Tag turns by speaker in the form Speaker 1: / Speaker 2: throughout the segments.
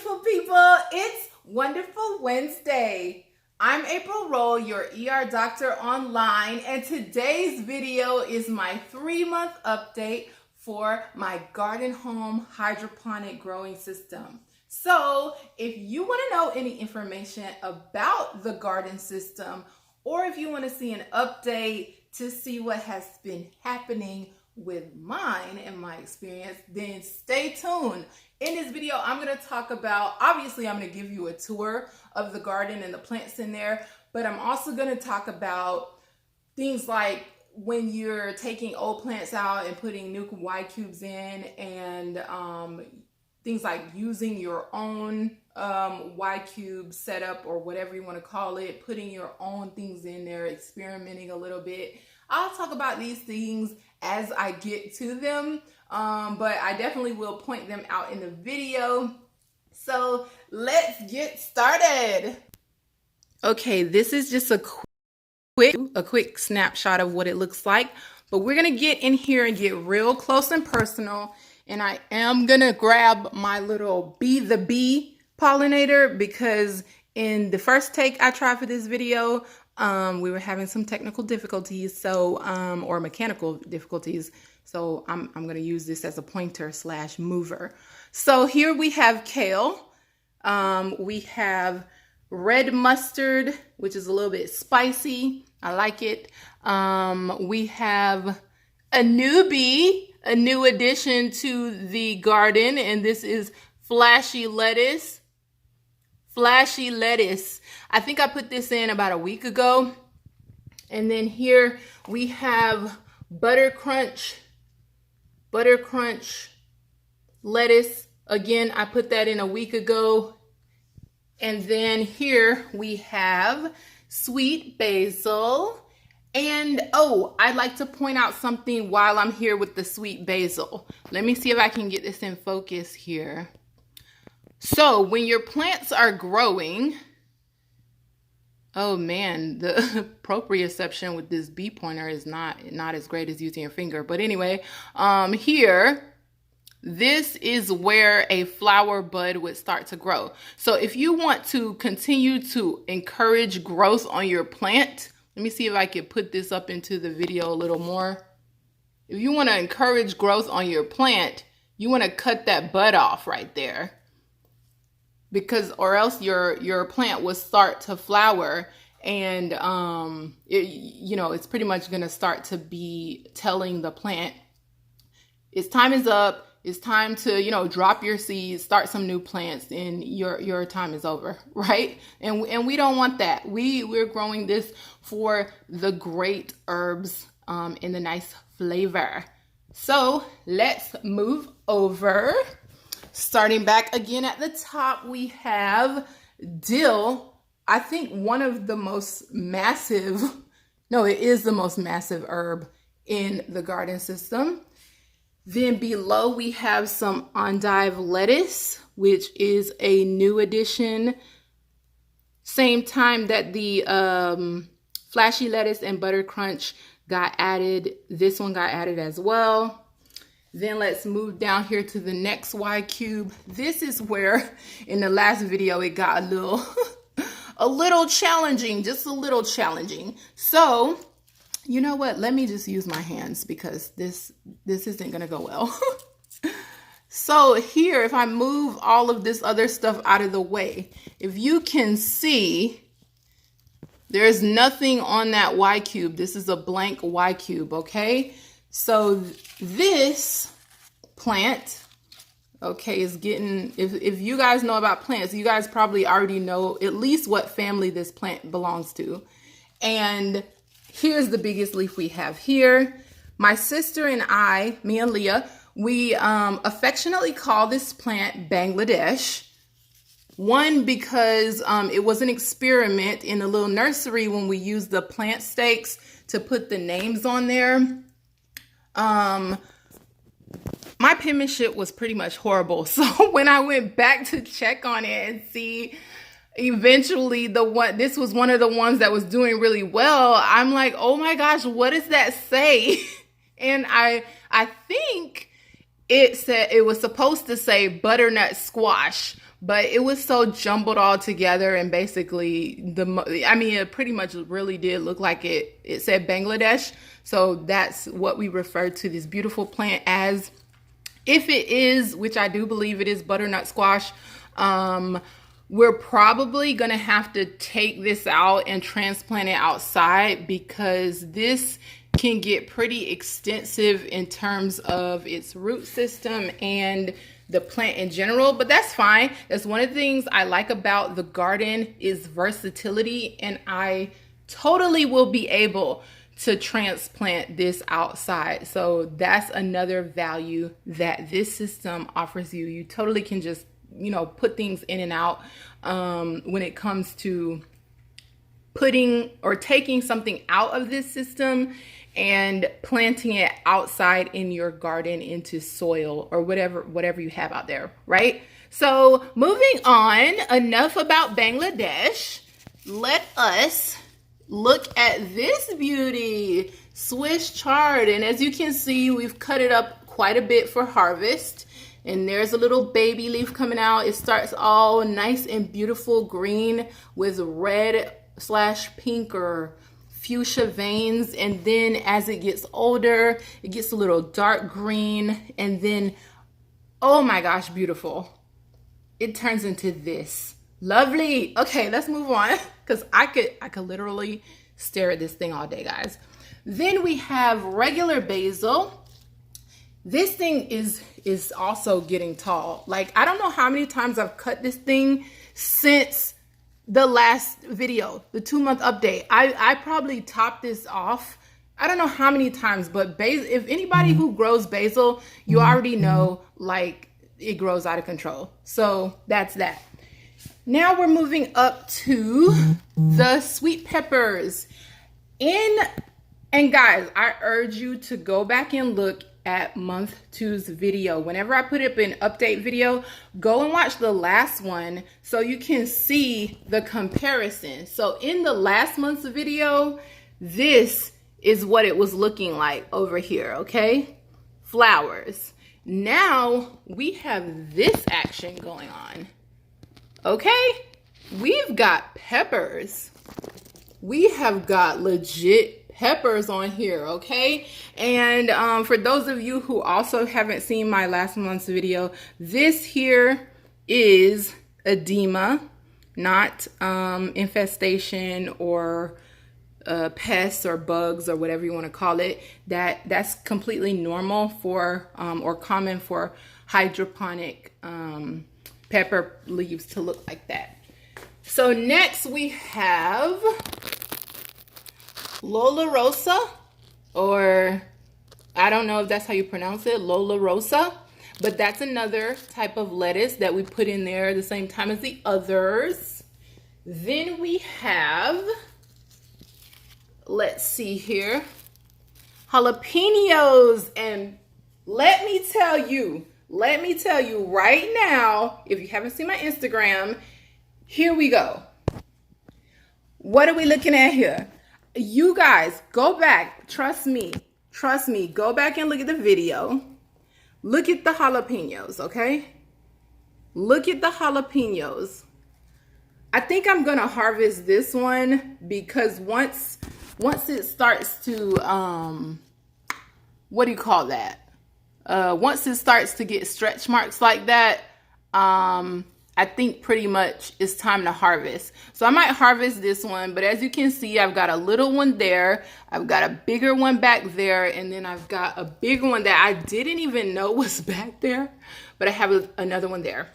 Speaker 1: beautiful people. It's Wonderful Wednesday. I'm April Roll, your ER doctor online, and today's video is my 3-month update for my Gardyn Home hydroponic growing system. So if you want to know any information about the garden system, or if you want to see an update to see what has been happening with mine and my experience, then stay tuned. In this video, I'm going to talk about, obviously I'm going to give you a tour of the garden and the plants in there, but I'm also going to talk about things like when you're taking old plants out and putting new yCubes in, and things like using your own yCube setup or whatever you want to call it, putting your own things in there, experimenting a little bit. I'll talk about these things as I get to them, but I definitely will point them out in the video. So let's get started. Okay, this is just a quick snapshot of what it looks like, but we're gonna get in here and get real close and personal. And I am gonna grab my little Be the Bee pollinator, because in the first take I tried for this video, we were having some technical difficulties, so or mechanical difficulties. So I'm gonna use this as a pointer / mover. So here we have kale. We have red mustard, which is a little bit spicy. I like it. We have a newbie, a new addition to the garden, and this is flashy lettuce. Flashy lettuce. I think I put this in about a week ago. And then here we have butter crunch lettuce. Again, I put that in a week ago. And then here we have sweet basil. And oh, I'd like to point out something while I'm here with the sweet basil. Let me see if I can get this in focus here. So when your plants are growing, oh man, the proprioception with this bee pointer is not as great as using your finger. But anyway, here, this is where a flower bud would start to grow. So if you want to continue to encourage growth on your plant, let me see if I can put this up into the video a little more. If you want to encourage growth on your plant, you want to cut that bud off right there, because or else your plant will start to flower, and it's pretty much going to start to be telling the plant its time is up. It's time to, drop your seeds, start some new plants, and your time is over, right? And we don't want that. We're growing this for the great herbs and the nice flavor. So let's move over. Starting back again at the top, we have dill. I think one of the most massive, it is the most massive herb in the garden system. Then below we have some endive lettuce, which is a new addition. Same time that the flashy lettuce and butter crunch got added, this one got added as well. Then let's move down here to the next yCube. This is where in the last video it got a little challenging, just a little challenging. So you know what? Let me just use my hands, because this isn't gonna go well. So here, if I move all of this other stuff out of the way, if you can see, there's nothing on that yCube. This is a blank yCube, okay? So this plant, okay, is getting, if you guys know about plants, you guys probably already know at least what family this plant belongs to. And here's the biggest leaf we have here. My sister and I, me and Leah, we affectionately call this plant Bangladesh. One, because it was an experiment in the little nursery when we used the plant stakes to put the names on there. My penmanship was pretty much horrible. So when I went back to check on it and see, eventually this was one of the ones that was doing really well, I'm like, oh my gosh, what does that say? And I think it said, it was supposed to say butternut squash, but it was so jumbled all together, and basically it pretty much really did look like it said Bangladesh. So that's what we refer to this beautiful plant as. If it is, which I do believe it is, butternut squash, we're probably gonna have to take this out and transplant it outside, because this can get pretty extensive in terms of its root system and the plant in general, but that's fine. That's one of the things I like about the garden is versatility, and I totally will be able to transplant this outside. So that's another value that this system offers you. You totally can just, put things in and out when it comes to putting or taking something out of this system and planting it outside in your garden into soil or whatever you have out there, right? So moving on, enough about Bangladesh. Let us look at this beauty, Swiss chard. And as you can see, we've cut it up quite a bit for harvest. And there's a little baby leaf coming out. It starts all nice and beautiful green with red/pink or fuchsia veins, and then as it gets older, it gets a little dark green, and then, oh my gosh, beautiful, it turns into this. Lovely. Okay, let's move on, because I could literally stare at this thing all day, guys. Then we have regular basil. This thing is also getting tall. Like, I don't know how many times I've cut this thing since the last video, the 2-month update. I probably topped this off, I don't know how many times, but if anybody who grows basil, you already know, like, it grows out of control. So that's that. Now we're moving up to the sweet peppers. And guys, I urge you to go back and look at month 2's video. Whenever I put up an update video, go and watch the last one so you can see the comparison. So in the last month's video, this is what it was looking like over here, okay? Flowers. Now we have this action going on, okay? We've got peppers. We have got legit peppers on here, okay? And for those of you who also haven't seen my last month's video, this here is edema, not infestation or pests or bugs or whatever you want to call it. That's completely normal for or common for hydroponic pepper leaves to look like that. So next we have Lola Rosa, or I don't know if that's how you pronounce it, Lola Rosa, but that's another type of lettuce that we put in there at the same time as the others. Then we have, let's see here, jalapenos. And let me tell you right now, if you haven't seen my Instagram, here we go. What are we looking at here? You guys, go back. Trust me. Go back and look at the video. Look at the jalapenos, okay? Look at the jalapenos. I think I'm going to harvest this one because once it starts to, what do you call that? Once it starts to get stretch marks like that, I think pretty much it's time to harvest. So I might harvest this one, but as you can see, I've got a little one there. I've got a bigger one back there, and then I've got a bigger one that I didn't even know was back there, but I have another one there.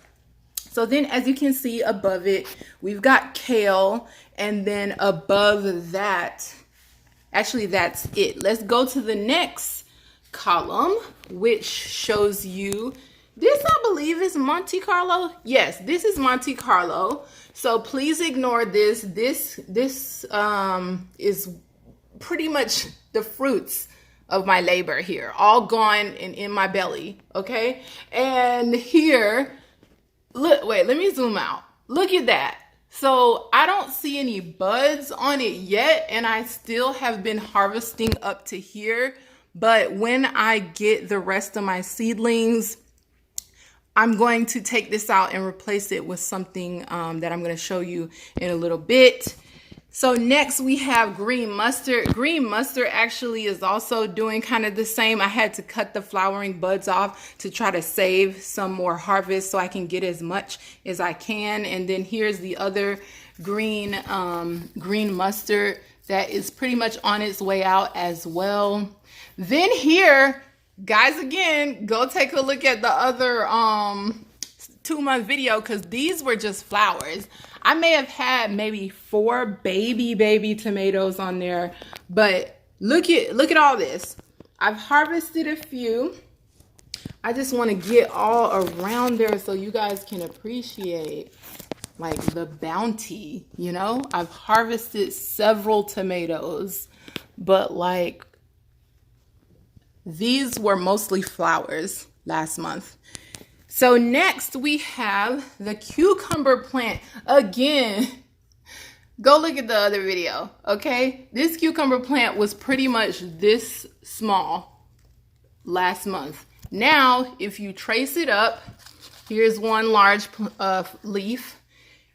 Speaker 1: So then as you can see above it, we've got kale, and then above that, actually that's it. Let's go to the next column, which shows you this, I believe, is Monte Carlo. Yes, this is Monte Carlo. So please ignore this. This is pretty much the fruits of my labor here, all gone and in my belly, okay? And here, look, wait, let me zoom out. Look at that. So I don't see any buds on it yet, and I still have been harvesting up to here. But when I get the rest of my seedlings, I'm going to take this out and replace it with something that I'm going to show you in a little bit. So next we have green mustard. Green mustard actually is also doing kind of the same. I had to cut the flowering buds off to try to save some more harvest so I can get as much as I can. And then here's the other green mustard that is pretty much on its way out as well. Then here, guys, again, go take a look at the other 2-month video, because these were just flowers. I may have had maybe 4 baby tomatoes on there, but look at all this. I've harvested a few. I just want to get all around there so you guys can appreciate like the bounty, you know? I've harvested several tomatoes, but like these were mostly flowers last month. So next we have the cucumber plant. Again, go look at the other video, okay? This cucumber plant was pretty much this small last month. Now, if you trace it up, here's one large leaf.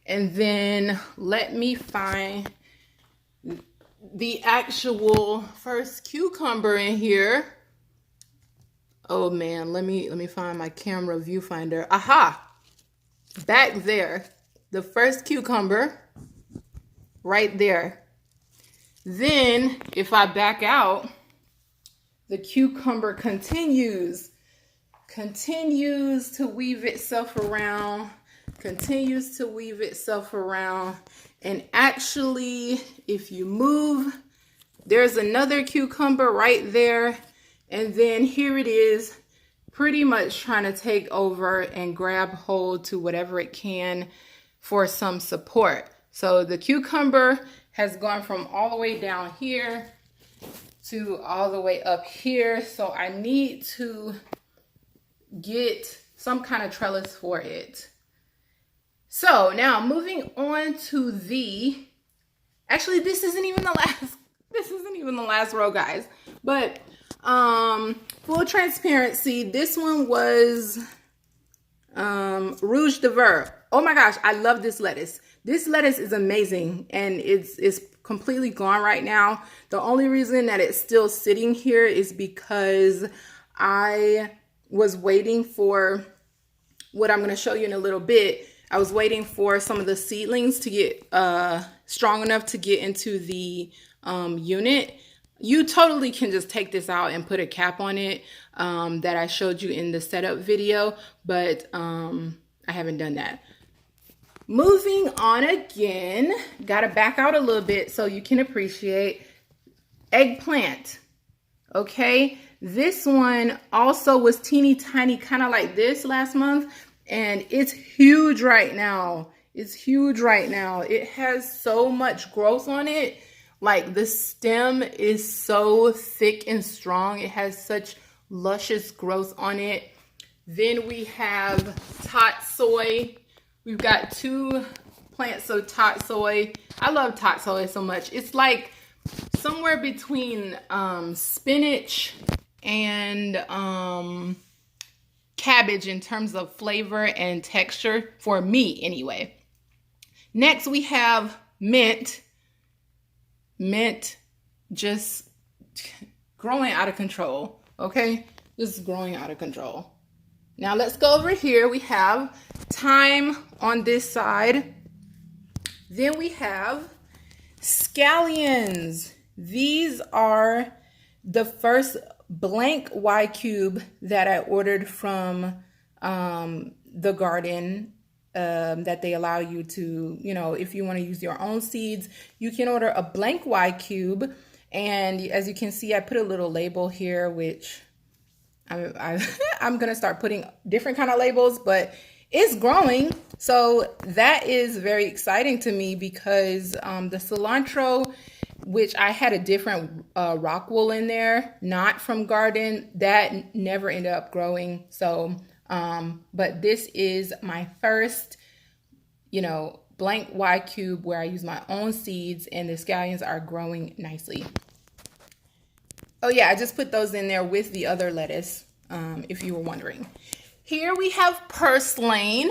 Speaker 1: And then let me find the actual first cucumber in here. Oh man, let me find my camera viewfinder. Aha! Back there, the first cucumber right there. Then if I back out, the cucumber continues to weave itself around, and actually if you move, there's another cucumber right there. And then here it is, pretty much trying to take over and grab hold to whatever it can for some support. So the cucumber has gone from all the way down here to all the way up here. So I need to get some kind of trellis for it. So now moving on to actually this isn't even the last row, guys. But full transparency, this one was Rouge de Ver. Oh my gosh, I love this lettuce. This lettuce is amazing, and it's completely gone right now. The only reason that it's still sitting here is because I was waiting for what I'm going to show you in a little bit. I was waiting for some of the seedlings to get strong enough to get into the unit. You totally can just take this out and put a cap on it that I showed you in the setup video, but I haven't done that. Moving on again, gotta back out a little bit so you can appreciate eggplant. Okay, this one also was teeny tiny, kind of like this last month, and it's huge right now. It has so much growth on it. Like the stem is so thick and strong. It has such luscious growth on it. Then we have tot soy. We've got 2 plants of tot soy. I love tot soy so much. It's like somewhere between spinach and cabbage in terms of flavor and texture, for me anyway. Next we have mint. Mint just growing out of control, okay? Just growing out of control. Now let's go over here. We have thyme on this side. Then we have scallions. These are the first blank yCube that I ordered from the garden. That they allow you to, you know, if you want to use your own seeds, you can order a blank yCube. And as you can see, I put a little label here, which I'm going to start putting different kind of labels, but it's growing. So that is very exciting to me because the cilantro, which I had a different rockwool in there, not from Gardyn, that never ended up growing. So but this is my first, you know, blank yCube where I use my own seeds, and the scallions are growing nicely. Oh yeah, I just put those in there with the other lettuce, if you were wondering. Here we have purslane,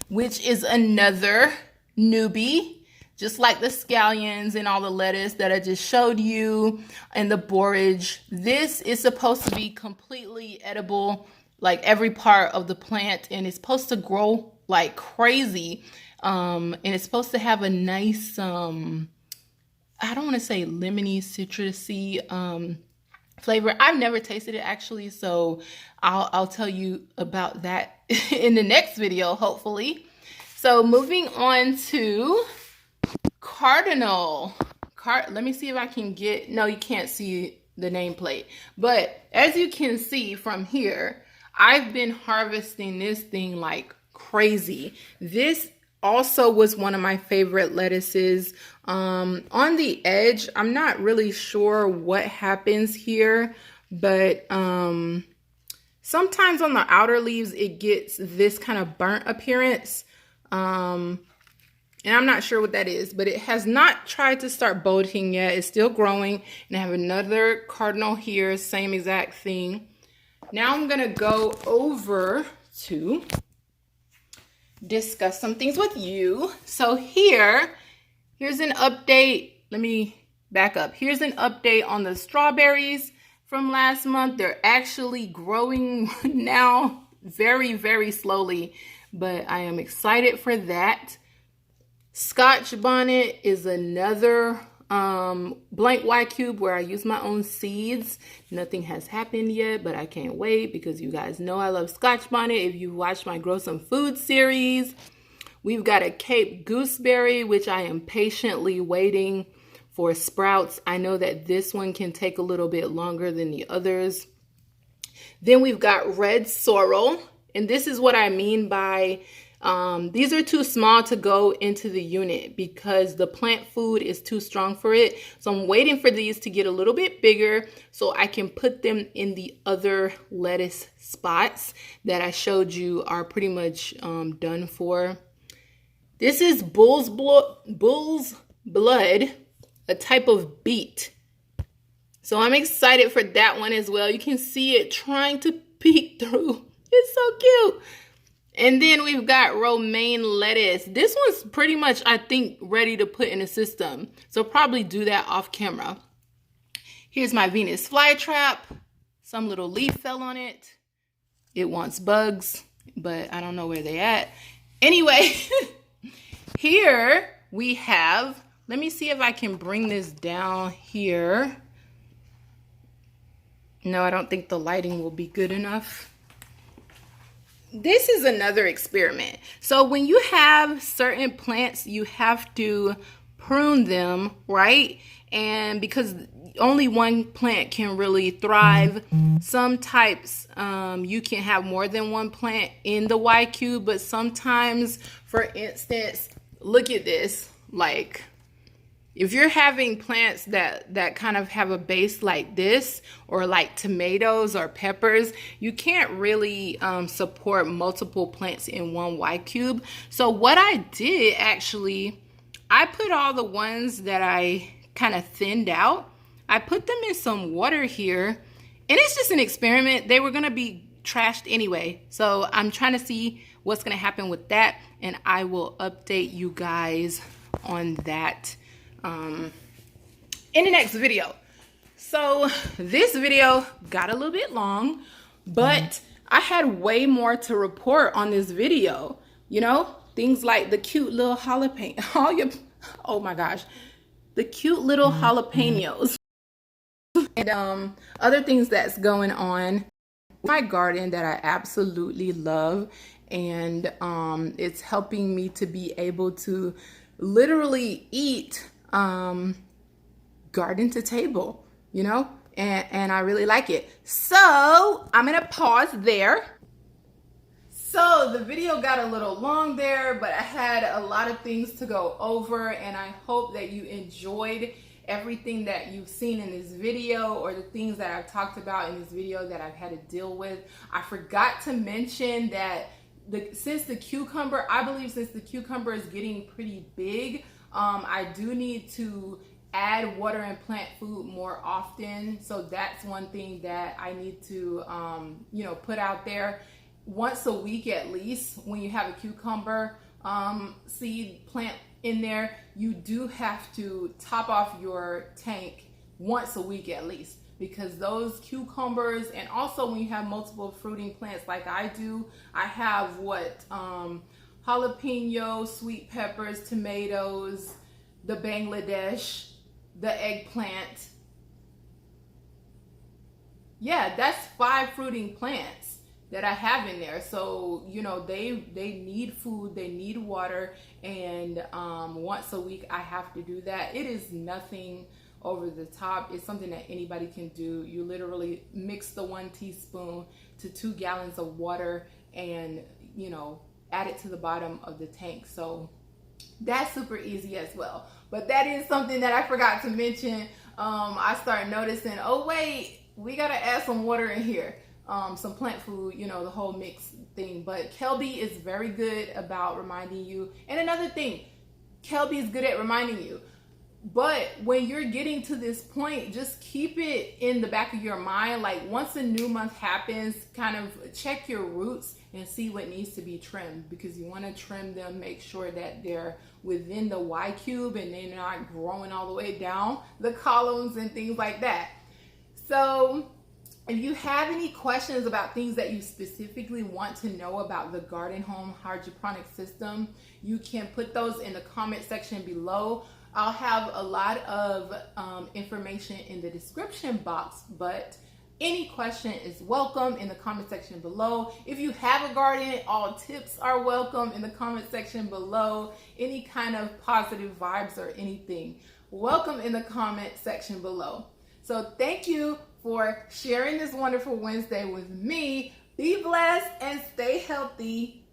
Speaker 1: which is another newbie, just like the scallions and all the lettuce that I just showed you and the borage. This is supposed to be completely edible, like every part of the plant, and it's supposed to grow like crazy. And it's supposed to have a nice, I don't want to say lemony, citrusy flavor. I've never tasted it actually, so I'll tell you about that in the next video, hopefully. So moving on to cardinal. Let me see if I can get, no, you can't see the nameplate, but as you can see from here, I've been harvesting this thing like crazy. This also was one of my favorite lettuces. On the edge, I'm not really sure what happens here, but sometimes on the outer leaves, it gets this kind of burnt appearance. And I'm not sure what that is, but it has not tried to start bolting yet. It's still growing. And I have another cardinal here, same exact thing. Now I'm gonna go over to discuss some things with you. So here's an update. Let me back up. Here's an update on the strawberries from last month. They're actually growing now very, very slowly, but I am excited for that. Scotch bonnet is another blank yCube where I use my own seeds. Nothing has happened yet, but I can't wait because you guys know I love Scotch bonnet. If you watched my Grow Some Food series, we've got a Cape gooseberry, which I am patiently waiting for sprouts. I know that this one can take a little bit longer than the others. Then we've got red sorrel, and this is what I mean by these are too small to go into the unit because the plant food is too strong for it. So I'm waiting for these to get a little bit bigger so I can put them in the other lettuce spots that I showed you are pretty much done for. This is bull's blood, a type of beet. So I'm excited for that one as well. You can see it trying to peek through. It's so cute. And then we've got romaine lettuce. This one's pretty much, I think, ready to put in the system. So probably do that off camera. Here's my Venus flytrap. Some little leaf fell on it. It wants bugs, but I don't know where they at. Anyway, here we have, let me see if I can bring this down here. No, I don't think the lighting will be good enough. This is another experiment. So when you have certain plants, you have to prune them, right? And because only one plant can really thrive, some types you can have more than one plant in the yCube, but sometimes, for instance, look at this, like if you're having plants that kind of have a base like this, or like tomatoes or peppers, you can't really support multiple plants in one yCube. So what I did actually, I put all the ones that I kind of thinned out, I put them in some water here, and it's just an experiment. They were gonna be trashed anyway. So I'm trying to see what's gonna happen with that, and I will update you guys on that in the next video. So this video got a little bit long, but I had way more to report on this video. You know, things like the cute little jalapeno, oh my gosh, the cute little jalapenos, and other things that's going on in my garden that I absolutely love, and it's helping me to be able to literally eat garden to table, you know, and I really like it. So I'm gonna pause there. So the video got a little long there, but I had a lot of things to go over, and I hope that you enjoyed everything that you've seen in this video, or the things that I've talked about in this video that I've had to deal with. I forgot to mention that since the cucumber is getting pretty big, I do need to add water and plant food more often. So that's one thing that I need to, you know, put out there. once a week at least. When you have a cucumber seed plant in there, you do have to top off your tank once a week at least, because those cucumbers, and also when you have multiple fruiting plants like I do, I have jalapeno, sweet peppers, tomatoes, the Bangladesh, the eggplant. Yeah, that's 5 fruiting plants that I have in there. So, you know, they need food, they need water, and once a week I have to do that. It is nothing over the top. It's something that anybody can do. You literally mix the 1 teaspoon to 2 gallons of water and, you know, add it to the bottom of the tank. So that's super easy as well. But that is something that I forgot to mention. I started noticing, oh wait, we gotta add some water in here, some plant food, you know, the whole mix thing. But Kelby is very good about reminding you. And another thing, Kelby is good at reminding you. But when you're getting to this point, just keep it in the back of your mind. Like once a new month happens, kind of check your roots and see what needs to be trimmed, because you want to trim them, make sure that they're within the yCube and they're not growing all the way down the columns and things like that. So if you have any questions about things that you specifically want to know about the Gardyn Home hydroponic system, you can put those in the comment section below. I'll have a lot of information in the description box, but any question is welcome in the comment section below. If you have a garden, all tips are welcome in the comment section below. Any kind of positive vibes or anything, welcome in the comment section below. So thank you for sharing this wonderful Wednesday with me. Be blessed and stay healthy.